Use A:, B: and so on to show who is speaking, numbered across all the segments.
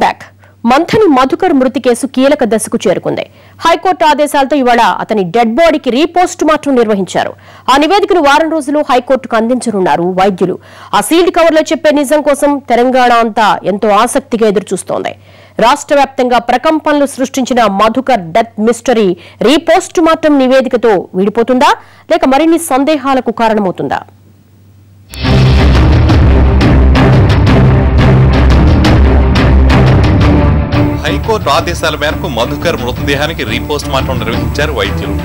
A: Welcome back. Manthani Madhukar మృతి case కీలక దశకు చేరుకుంది. హైకోర్టు ఆదేశాలతో ఇవాళ అతని డెడ్ బాడీకి రీపోస్ట్ మార్టం నిర్వహించారు. ఆ నివేదికను వారం రోజులు హైకోర్టుకు అందించనున్నారు వైద్యులు. ఆ సీల్డ్ కవర్లో చెప్పే నిజం కోసం తెలంగాణ అంతా ఎంతో ఆసక్తిగా ఎదురుచూస్తోంది. రాష్ట్ర వ్యాప్తంగా ప్రకంపనలు సృష్టించిన Madhukar death mystery re postmortem నివేదికతో వీడిపోతుందా లేక మరిన్ని సందేహాలకు కారణమవుతుందా?
B: హైకోర్టు ఆదేశాల మేరకు మధుకర్ మృతదేహానికి రీపోస్ట్ మార్టం నిర్వహించారు వైద్యులు.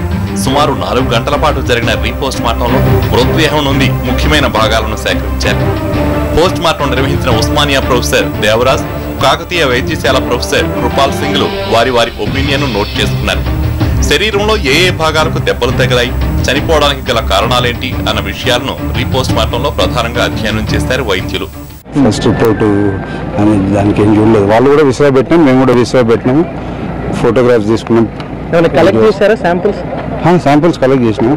B: సుమారు 4 గంటల పాటు జరిగిన రీపోస్ట్ మార్టంలో మృతదేహం నుండి ముఖ్యమైన భాగాలను సేకరించారు. పోస్ట్ మార్టం నిర్వహించిన ఉస్మానియా ప్రొఫెసర్ దేవరాజ్, కాకతీయ వైద్యశాల ప్రొఫెసర్ కృపాల్ సింగ్లు వారి ఒపీనియన్ నోట్ చేసుకున్నారు. శరీరంలో ఏ భాగాలకు దెబ్బలు తగిలాయి, చనిపోవడానికి గల కారణాలేంటి అన్న విషయాలను రీపోస్ట్ మార్టంలో ప్రధానంగా అధ్యయనం చేశారు వైద్యులు.
C: ఫస్ట్ రిపోర్ట్ అని దానికి ఏం చూడలేదు. వాళ్ళు కూడా విశ్వా పెట్టినాం, మేము కూడా విశ్వా పెట్టినాము, ఫోటోగ్రాఫ్స్ తీసుకున్నాం. శాంపుల్స్ కలెక్ట్ చేసినాం.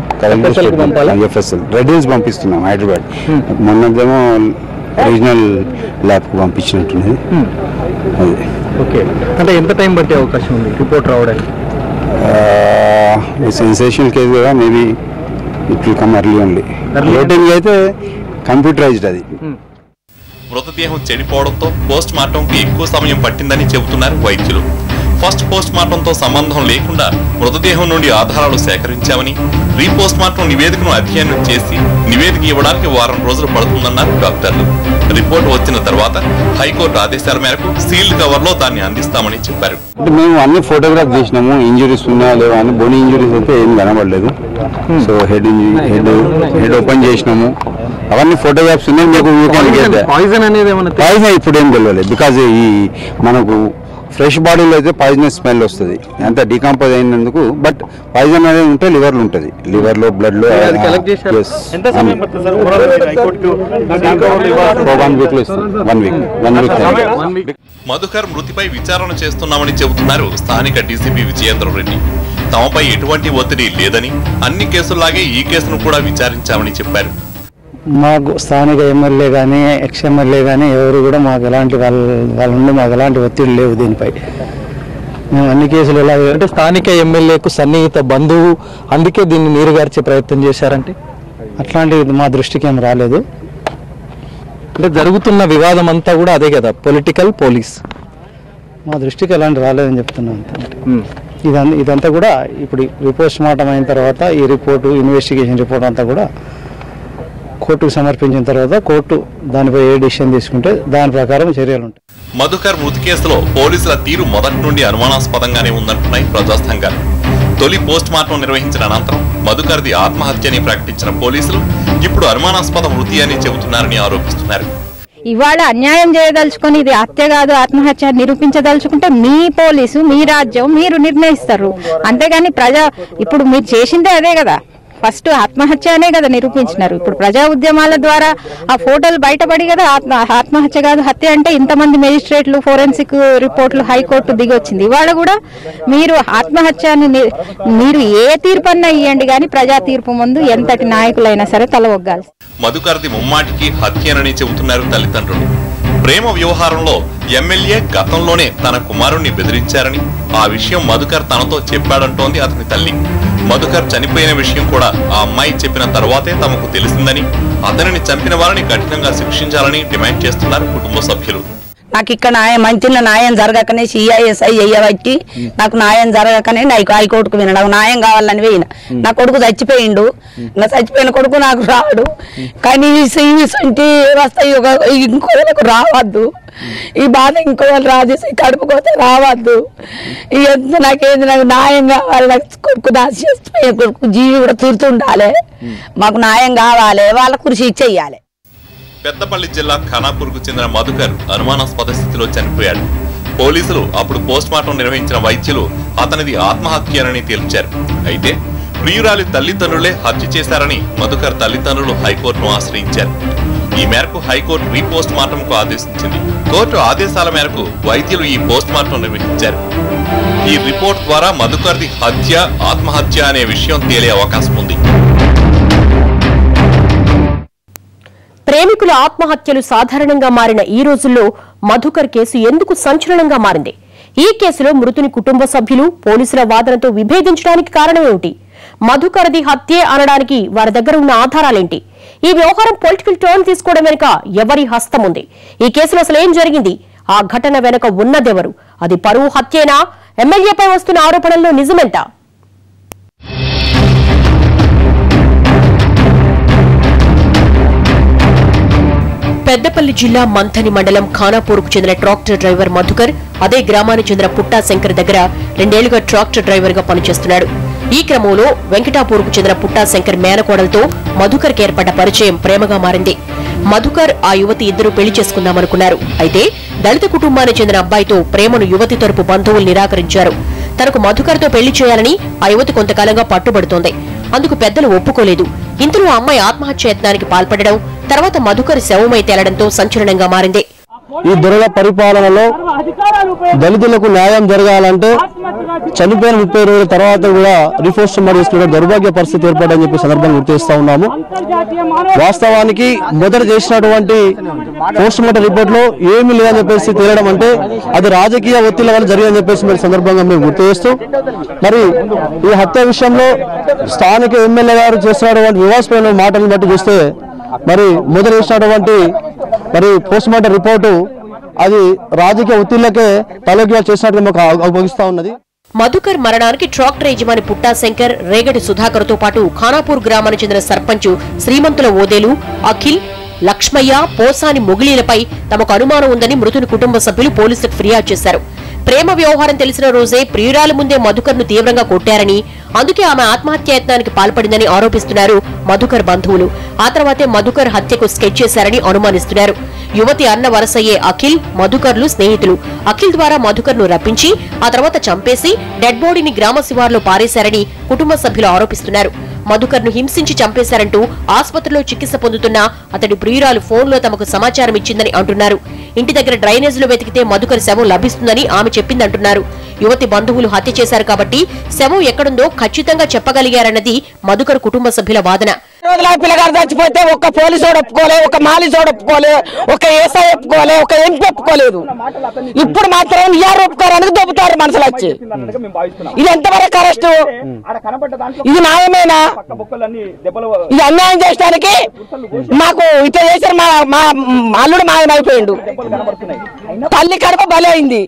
C: ఎఫ్ఎస్ఎల్ రెడ్ హిల్స్ పంపిస్తున్నాం హైదరాబాద్. మొన్నదేమో రీజనల్ ల్యాబ్కు పంపించినట్టున్నది. అది
D: ఓకే. అంటే ఎంత టైం పట్టే అవకాశం ఉంది రిపోర్ట్ రావడానికి?
C: సెన్సేషనల్ కేసు కదా, maybe it will come early only. Routine అయితే కంప్యూటరైజ్డ్ అది.
B: మృతదేహం చెడిపోవడంతో పోస్ట్ మార్టంకి ఎక్కువ సమయం పట్టిందని చెబుతున్నారు వైద్యులు. ఫస్ట్ పోస్ట్ మార్టంతో సంబంధం లేకుండా మృతదేహం నుండి ఆధారాలు సేకరించామని, రీపోస్ట్ మార్టం నివేదికను అధ్యయనం చేసి నివేదిక ఇవ్వడానికి వారం రోజులు పడుతుందన్నారు డాక్టర్లు. రిపోర్ట్ వచ్చిన తర్వాత హైకోర్టు ఆదేశాల మేరకు సీల్డ్ కవర్ లో దాన్ని అందిస్తామని చెప్పారు.
C: మేము అన్ని ఫోటోగ్రాఫ్ చేసినాము. ఇంజురీస్ ఉన్నాయా లేవా అని. బోనీ ఇంజురీస్ అయితే ఏం కనబడలేదు. సో హెడ్ ఓపెన్ చేసినాము. అవన్నీ ఫోటోగ్రాఫ్స్ ఉన్నాయి. మీకు
D: పాయిజన్ అనేది
C: పాయిజన్ ఇప్పుడు ఏం తెలియలేదు. బికాజ్ ఈ మనకు ఫ్రెష్ బాడీలో అయితే పాయిజనస్ స్మెల్ వస్తుంది, అంతా డీకంపోజ్ అయినందుకు. బట్ పాయిజన్ అనేది ఉంటే లివర్లో ఉంటుంది, లివర్లో బ్లడ్ లో. 1 వీక్.
B: మధుకర్ మృతిపై విచారణ చేస్తున్నామని చెబుతున్నారు స్థానిక డీసీపీ విజయేంద్ర రెడ్డి. తమపై ఎటువంటి ఒత్తిడి లేదని, అన్ని కేసుల్లాగే ఈ కేసును కూడా విచారించామని చెప్పారు.
E: మాకు స్థానిక ఎమ్మెల్యే కానీ ఎక్స్ ఎమ్మెల్యే కానీ ఎవరు కూడా మాకు ఎలాంటి వాళ్ళ నుండి మాకు ఎలాంటి ఒత్తిడి లేవు దీనిపై. మేము అన్ని కేసులు ఎలా అంటే
D: స్థానిక ఎమ్మెల్యేకు సన్నిహిత బంధువు, అందుకే దీన్ని నీరుగార్చే ప్రయత్నం చేశారంటే
E: అట్లాంటివి మా దృష్టికి ఏం రాలేదు.
D: అంటే జరుగుతున్న వివాదం అంతా కూడా అదే కదా, పొలిటికల్ పోలీస్.
E: మా దృష్టికి ఎలాంటి రాలేదని చెప్తున్నాను. ఇదంతా కూడా ఇప్పుడు రిపోస్ట్ మార్టం అయిన తర్వాత ఈ రిపోర్టు, ఇన్వెస్టిగేషన్ రిపోర్ట్ అంతా కూడా కోర్టుకు సమర్పించిన తర్వాత కోర్టు దానిపై ఏ డిసిషన్ తీసుకుంటే దాని ప్రకారం చర్యలు ఉంటాయి.
B: మధుకర్ మృతి కేసులో పోలీసుల తీరు మొదటి నుండి అనుమానాస్పదంగానే ఉందంటున్నాయి ప్రజా సంఘాలు. తొలి పోస్ట్ మార్టం నిర్వహించిన అనంతరం మధుకర్ది ఆత్మహత్యని ప్రకటించిన పోలీసులు ఇప్పుడు అనుమానాస్పద మృతి అని చెబుతున్నారని ఆరోపిస్తున్నారు.
F: ఇవాళ అన్యాయం చేయదలుచుకొని ఇది హత్య కాదు ఆత్మహత్య నిరూపించదలుచుకుంటే మీ పోలీసు, మీ రాజ్యం మీరు నిర్ణయిస్తారు. అంతేగాని ఇప్పుడు మీరు చేసిందే అదే కదా, ఫస్ట్ ఆత్మహత్య అనే కదా నిరూపించినారు. ఇప్పుడు ప్రజా ఉద్యమాల ద్వారా ఆ ఫోటోలు బయటపడి కదా ఆత్మహత్య కాదు హత్య అంటే ఇంతమంది మేజిస్ట్రేట్లు, ఫోరెన్సిక్ రిపోర్ట్లు హైకోర్టు దిగొచ్చింది. ఇవాళ కూడా మీరు ఆత్మహత్య అని మీరు ఏ తీర్పు అన్నా ఇవ్వండి కానీ ప్రజా తీర్పు ముందు ఎంతటి నాయకులైనా సరే తల ఒగ్గాలి.
B: మధుకర్ది ముమ్మాటికి హత్యనని చెబుతున్నారు తల్లిదండ్రులు. ప్రేమ వ్యవహారంలో ఎమ్మెల్యే గతంలోనే తన కుమారుణ్ణి బెదిరించారని, ఆ విషయం మధుకర్ తనతో చెప్పాడంటోంది అతని తల్లి. మధుకర్ చనిపోయిన విషయం కూడా ఆ అమ్మాయి చెప్పిన తర్వాతే తమకు తెలిసిందని, అతనిని చంపిన వారిని కఠినంగా శిక్షించాలని డిమాండ్ చేస్తున్నారు కుటుంబ సభ్యులు.
G: నాకు ఇక్కడ మంచిగా న్యాయం జరగకనే సిఐఎస్ఐ అయ్యబట్టి నాకు న్యాయం జరగకనే నాకు హైకోర్టుకు వినడం, న్యాయం కావాలని పోయిన. నా కొడుకు చచ్చిపోయిండు, నా చచ్చిపోయిన కొడుకు నాకు రాడు. కానీ వస్తాయి ఇంకోళ్ళకు రావద్దు, ఈ బాధ ఇంకోళ్ళు రాజేసి కడుపుకోతే రావద్దు. నాకేంది, నాకు న్యాయం కావాలి. నాకు కొడుకు దాచి చేసిపోయే కొడుకు జీవి కూడా తీరుతుండాలి. మాకు న్యాయం కావాలి, వాళ్ళ కృషి చెయ్యాలి.
B: పెద్దపల్లి జిల్లా ఖానాపూర్కు చెందిన మధుకర్ అనుమానాస్పద స్థితిలో చనిపోయాడు. పోలీసులు అప్పుడు పోస్ట్ మార్టం నిర్వహించిన వైద్యులు అతనిది ఆత్మహత్యనని తేల్చారు. అయితే ప్రియురాలి తల్లిదండ్రులే హత్య చేశారని మధుకర్ తల్లిదండ్రులు హైకోర్టును ఆశ్రయించారు. ఈ మేరకు హైకోర్టు రీపోస్ట్ మార్టంకు ఆదేశించింది. కోర్టు ఆదేశాల మేరకు వైద్యులు ఈ పోస్ట్ మార్టం నిర్వహించారు. ఈ రిపోర్ట్ ద్వారా మధుకర్ది హత్య, ఆత్మహత్య అనే విషయం తేలే అవకాశం ఉంది.
A: ప్రేమికులు ప్రేమికుల ఆత్మహత్యలు సాధారణంగా మారిన ఈ రోజుల్లో మధుకర్ కేసు ఎందుకు సంచలనంగా మారింది? ఈ కేసులో మృతుని కుటుంబ సభ్యులు పోలీసుల వాదనతో విభేదించడానికి కారణమేమిటి? మధుకర్ది హత్యే అనడానికి వారి దగ్గర ఉన్న ఆధారాలేంటి? ఈ వ్యవహారం పొలిటికల్ టర్న్ తీసుకోవడం వెనుక ఎవరి హస్తం ఉంది? ఈ కేసులో అసలు ఏం జరిగింది? ఆ ఘటన వెనుక ఉన్నదెవరు? అది పరువు హత్యేనా? ఎమ్మెల్యేపై వస్తున్న ఆరోపణల్లో నిజమెంత? పెద్దపల్లి జిల్లా మంథని మండలం ఖానాపూర్కు చెందిన ట్రాక్టర్ డ్రైవర్ మధుకర్ అదే గ్రామానికి చెందిన పుట్టా శంకర్ దగ్గర 2 ఏళ్లుగా ట్రాక్టర్ డ్రైవర్ గా పనిచేస్తున్నాడు. ఈ క్రమంలో వెంకటాపూర్కు చెందిన పుట్టా శంకర్ మేనకోడలతో మధుకర్కి ఏర్పడ్డ పరిచయం ప్రేమగా మారింది. మధుకర్ ఆ యువతి ఇద్దరు పెళ్లి చేసుకుందామనుకున్నారు. అయితే దళిత కుటుంబానికి చెందిన అబ్బాయితో ప్రేమను యువతి తరపు బంధువులు నిరాకరించారు. తనకు మధుకర్తో పెళ్లి చేయాలని ఆ యువతి కొంతకాలంగా పట్టుబడుతోంది. అందుకు పెద్దలు ఒప్పుకోలేదు. ఇంతలో ఆ అమ్మాయి ఆత్మహత్య యత్నానికి పాల్పడడం, తర్వాత మధుకర్ శవమై తేలడంతో సంచలనంగా మారింది.
H: ఈ దుర్గ పరిపాలనలో దళితులకు న్యాయం జరగాలంటే చనిపోయిన 30 రోజుల తర్వాత కూడా రీపోస్ట్ చేసుకునే దౌర్భాగ్య పరిస్థితి ఏర్పడని చెప్పి సందర్భంగా గుర్తు చేస్తా ఉన్నాము. వాస్తవానికి మొదట చేసినటువంటి పోస్ట్ మార్టం రిపోర్ట్ లో ఏమీ లేదని చెప్పేసి తేలడం అంటే అది రాజకీయ ఒత్తిళ్ల వల్ల జరిగిందని చెప్పేసి సందర్భంగా మేము గుర్తు చేస్తూ, మరి ఈ హత్య విషయంలో స్థానిక ఎమ్మెల్యే గారు చేస్తున్నటువంటి వివాదాస్పదమైన మాటలను బట్టి చూస్తే మరి మొదలు చేసినటువంటి మరి పోస్ట్ మార్టం రిపోర్టు అది రాజకీయ ఒత్తిళ్లకే తలొగ్గాలు చేసినట్టు మాకు అభియోగిస్తా ఉన్నది.
A: మధుకర్ మరణానికి ట్రాక్టర్ యజమాని పుట్టా శంకర్, రేగడి సుధాకర్ తో పాటు ఖానాపూర్ గ్రామానికి చెందిన సర్పంచ్ శ్రీమంతుల ఓదేలు, అఖిల్, లక్ష్మయ్య, పోసాని మొగిలీలపై తమకు అనుమానం ఉందని మృతుని కుటుంబ సభ్యులు పోలీసులకు ఫిర్యాదు చేశారు. ప్రేమ వ్యవహారం తెలిసిన రోజే ప్రియురాల ముందే మధుకర్ను తీవ్రంగా కొట్టారని, అందుకే ఆమె ఆత్మహత్య యత్నానికి పాల్పడిందని ఆరోపిస్తున్నారు మధుకర్ బంధువులు. ఆ తర్వాతే మధుకర్ హత్యకు స్కెచ్ చేశారని అనుమానిస్తున్నారు. యువతి అన్న వరసయ్యే అఖిల్, మధుకర్లు స్నేహితులు. అఖిల్ ద్వారా మధుకర్ను రప్పించి ఆ తర్వాత చంపేసి డెడ్ బాడీని గ్రామ శివార్లో పారేశారని కుటుంబ సభ్యులు ఆరోపిస్తున్నారు. మధుకర్ను హింసించి చంపేశారంటూ ఆసుపత్రిలో చికిత్స పొందుతున్న అతడి ప్రియురాలు ఫోన్లో తమకు సమాచారం ఇచ్చిందని అంటున్నారు. ఇంటి దగ్గర డ్రైనేజ్ లో వెతికితే మధుకర్ శవం లభిస్తుందని ఆమె చెప్పిందంటున్నారు. యువతి బంధువులు హత్య చేశారు కాబట్టి శవం ఎక్కడుందో ఖచ్చితంగా చెప్పగలిగారన్నది మధుకర్ కుటుంబ సభ్యుల వాదన.
G: పిల్లగారు చచ్చిపోతే ఒక్క పోలీసు ఒప్పుకోలే, ఒక మాలిసోడు ఒప్పుకోలే, ఒక ఏసఐ ఒప్పుకోలే, ఒక ఎంపీ ఒప్పుకోలేదు. ఇప్పుడు మాత్రం ఈఆర్ ఒప్పుకోవడానికి దొబ్బుతారు మనుషులు వచ్చి. ఇది ఎంతవరకు అరెస్ట్? ఇది న్యాయమేనా? ఇది అన్యాయం చేయడానికి మాకు ఇట్లా చేశారు. మా అల్లుడు మాయమైపోయిండు. తల్లి కడుపు బలి అయింది.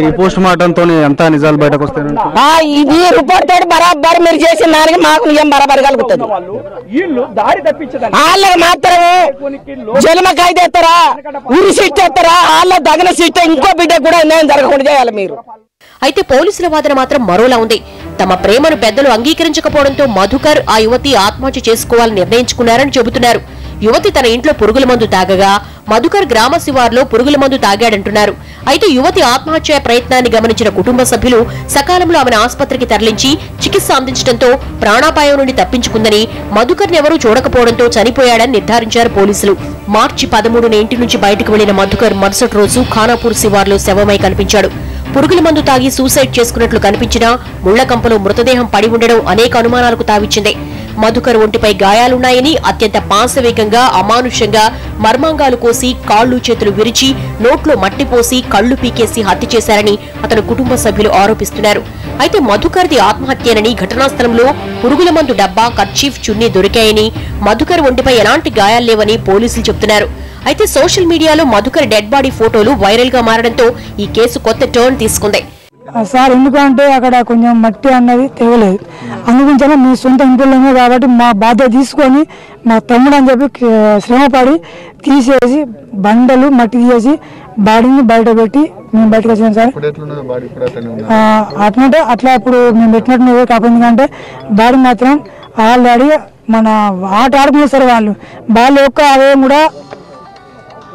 H: ఈ పోస్ట్ మార్టం తో ఎంత నిజాలు బయటకు వస్తాయి?
G: ఈ రిపోర్ట్ తోటి బరాబర్ మీరు చేసిన దానికి మాకు నిజం బరాబర్ కలుగుతుంది. వాళ్ళకి మాత్రం జన్మ ఖైదేస్తారా, ఉరి శిక్ష ఎత్తారా, వాళ్ళ దగన శిక్ష ఇంకో బిడ్డ కూడా అన్యాయం జరగకుండా చేయాలి మీరు.
A: అయితే పోలీసుల వాదన మాత్రం మరోలా ఉంది. తమ ప్రేమను పెద్దలు అంగీకరించకపోవడంతో మధుకర్ ఆ యువతి ఆత్మహత్య చేసుకోవాలని నిర్ణయించుకున్నారని చెబుతున్నారు. యువతి తన ఇంట్లో పురుగుల మందు తాగగా మధుకర్ గ్రామ శివార్లో పురుగుల మందు తాగాడంటున్నారు. అయితే యువతి ఆత్మహత్య ప్రయత్నాన్ని గమనించిన కుటుంబ సభ్యులు సకాలంలో ఆమెను ఆసుపత్రికి తరలించి చికిత్స అందించడంతో ప్రాణాపాయం నుండి తప్పించుకుందని, మధుకర్ని ఎవరూ చూడకపోవడంతో చనిపోయాడని నిర్ధారించారు పోలీసులు. మార్చి 13న ఇంటి నుంచి బయటకు వెళ్లిన మధుకర్ మరుసటి రోజు ఖానాపూర్ శివార్లో శవమై కనిపించాడు. పురుగుల మందు తాగి సూసైడ్ చేసుకున్నట్లు కనిపించినా ముళ్లకంపలో మృతదేహం పడి ఉండడం అనేక అనుమానాలకు తావిచ్చింది. మధుకర్ ఒంటిపై గాయాలున్నాయని, అత్యంత పాశవికంగా అమానుషంగా మర్మాంగాలు కోసి కాళ్లు చేతులు విరిచి నోట్లో మట్టి పోసి కళ్లు పీకేసి హత్య చేశారని అతని కుటుంబ సభ్యులు ఆరోపిస్తున్నారు. అయితే మధుకర్ది ఆత్మహత్యేనని, ఘటనా స్థలంలో పురుగుల మందు డబ్బా, కర్చీఫ్, చున్నీ దొరికాయని, మధుకర్ ఒంటిపై ఎలాంటి గాయాలు లేవని పోలీసులు చెబుతున్నారు. అయితే సోషల్ మీడియాలో మధుకర్ డెడ్ బాడీ ఫోటోలు వైరల్ గా మారడంతో ఈ కేసు కొత్త టర్న్ తీసుకుంది.
I: సార్ ఎందుకంటే అక్కడ కొంచెం మట్టి అన్నది తెగలేదు, అందుగురించి మీ సొంత ఇంట్లో కాబట్టి మా బాధ్యత తీసుకొని మా తమ్ముడు అని చెప్పి శ్రమపడి తీసేసి బండలు మట్టి తీసేసి బాడీని బయట పెట్టి మేము బయటకు వచ్చాం సార్. అట్లంటే అట్లా ఇప్పుడు మేము పెట్టినట్టు కాకపోతే ఎందుకంటే బాడీ మాత్రం ఆల్రెడీ మన ఆట ఆడుకున్నారు సార్. వాళ్ళు యొక్క అవయం కూడా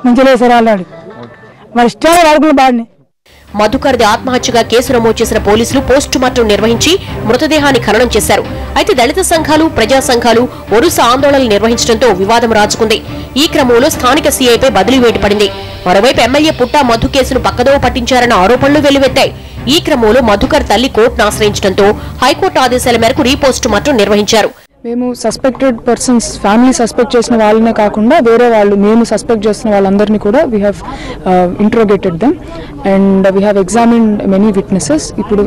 I: మంచిగా లేదు సార్. ఆల్రెడీ వాళ్ళ ఇష్టాలు ఆడుకున్న బాడీని.
A: మధుకర్ది ఆత్మహత్యగా కేసు నమోదు చేసిన పోలీసులు పోస్టు మార్టం నిర్వహించి మృతదేహాన్ని ఖననం చేశారు. అయితే దళిత సంఘాలు, ప్రజా సంఘాలు వరుస ఆందోళనలు నిర్వహించడంతో వివాదం రాజుకుంది. ఈ క్రమంలో స్థానిక సీఐపై బదిలీ వేటు పడింది. మరోవైపు ఎమ్మెల్యే పుట్టా మధు కేసును పక్కదోవ పట్టించారన్న ఆరోపణలు వెల్లువెత్తాయి. ఈ క్రమంలో మధుకర్ తల్లి కోర్టును ఆశ్రయించడంతో హైకోర్టు ఆదేశాల మేరకు రీపోస్టు మార్టం నిర్వహించారు.
J: మేము సస్పెక్టెడ్ పర్సన్స్ ఫ్యామిలీ సస్పెక్ట్ చేసిన వాళ్ళనే కాకుండా వేరే వాళ్ళు మేము సస్పెక్ట్ చేస్తున్న వాళ్ళందరినీ కూడా we have interrogated them and we have examined many witnesses. ఇప్పుడు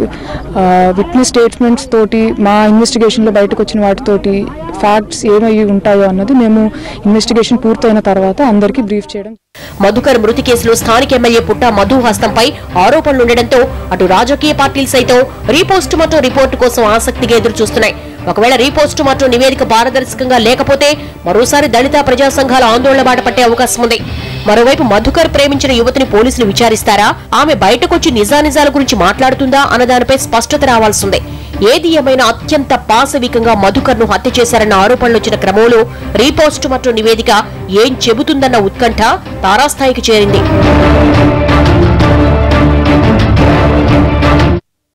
J: విట్నెస్ స్టేట్మెంట్స్ తోటి మా ఇన్వెస్టిగేషన్లో బయటకు వచ్చిన వాటితోటి ఫ్యాక్ట్స్ ఏమై ఉంటాయో అన్నది మేము ఇన్వెస్టిగేషన్ పూర్తయిన తర్వాత అందరికీ బ్రీఫ్ చేయడం.
A: మధుకర్ మృతి కేసులో స్థానిక ఎమ్మెల్యే పుట్ట మధు హస్తంపై ఆరోపణలుండటంతో అటు రాజకీయ పార్టీలు సైతం రీపోస్ట్ మార్టం రిపోర్టు కోసం ఆసక్తిగా ఎదురు చూస్తున్నాయి. ఒకవేళ రీపోస్ట్ మార్టం నివేదిక పారదర్శకంగా లేకపోతే మరోసారి దళిత ప్రజా సంఘాల ఆందోళన బాట పట్టే అవకాశం ఉంది. మరోవైపు మధుకర్ ప్రేమించిన యువతిని పోలీసులు విచారిస్తారా, ఆమె బయటకొచ్చి నిజానిజాల గురించి మాట్లాడుతుందా అన్న దానిపై స్పష్టత రావాల్సిందే. ఏది ఏమైనా అత్యంత పాశవికంగా మధుకర్ ను హత్య చేశారన్న ఆరోపణలు వచ్చిన క్రమంలో రీపోస్ట్ మార్టం నివేదిక ఏం చెబుతుందన్న ఉత్కంఠ తారాస్థాయికి చేరింది.